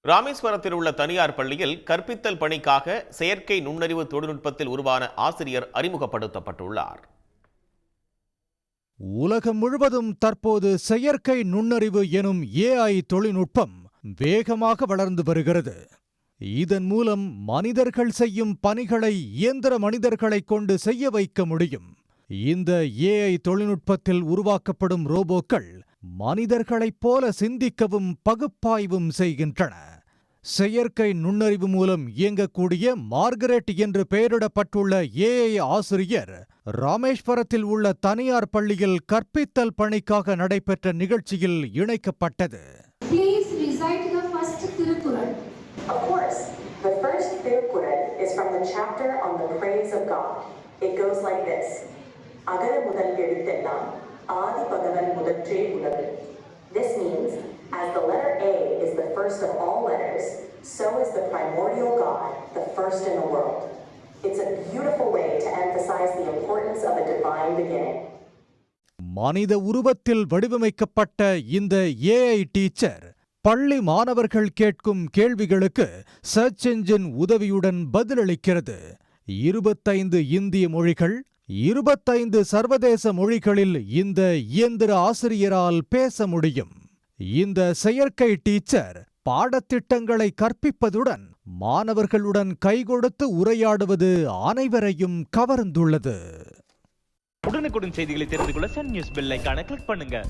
ராமேஸ்வரத்தில் உள்ள தனியார் பள்ளியில் கற்பித்தல் பணிக்காக செயற்கை நுண்ணறிவு தொழில்நுட்பத்தில் உருவான ஆசிரியர் அறிமுகப்படுத்தப்பட்டுள்ளார். உலகம் முழுவதும் தற்போது செயற்கை நுண்ணறிவு எனும் AI தொழில்நுட்பம் வேகமாக வளர்ந்து வருகிறது. இதன் மூலம் மனிதர்கள் செய்யும் பணிகளை இயந்திர மனிதர்களைக் கொண்டு செய்ய வைக்க முடியும். இந்த AI தொழில்நுட்பத்தில் உருவாக்கப்படும் ரோபோக்கள் மனிதர்களைப் போல சிந்திக்கவும் பகுப்பாய்வும் செய்கின்றன. செயற்கை நுண்ணறிவு மூலம் இயங்கக்கூடிய மார்கரெட் என்று பெயரிடப்பட்டுள்ள AI ஆசிரியர் ராமேஸ்வரத்தில் உள்ள தனியார் பள்ளியில் கற்பித்தல் பணிக்காக நடைபெற்ற நிகழ்ச்சியில் இணைக்கப்பட்டது. Please recite the first Tirukkural. Of course, the first Tirukkural is from the chapter on the praise of God. It goes like this: Agara mudal eduthellam Adi Bhagavan mudaற்றே உலகு. This means, as the letter A is the first of all letters, so is the primordial God the first in the world. It's a beautiful way to emphasize the importance of a divine beginning. மனித உருவத்தில் வடிவமைக்கப்பட்ட இந்த AI teacher பள்ளி மாணவர்கள் கேட்கும் கேள்விகளுக்கு search engine உதவியுடன் பதிலளிக்கிறது. 25 இந்திய மொழிகள், 25 சர்வதேச மொழிகளில் இந்த இயந்திர ஆசிரியரால் பேச முடியும். இந்த செயற்கை டீச்சர் பாடத்திட்டங்களை கற்பிப்பதுடன் மாணவர்களுடன் கைகொடுத்து உரையாடுவது அனைவரையும் கவர்ந்துள்ளது. உடனுக்குடன் செய்திகளை தெரிந்து கொள்ள சன் நியூஸ் பெல் ஐகானை கிளிக் பண்ணுங்க.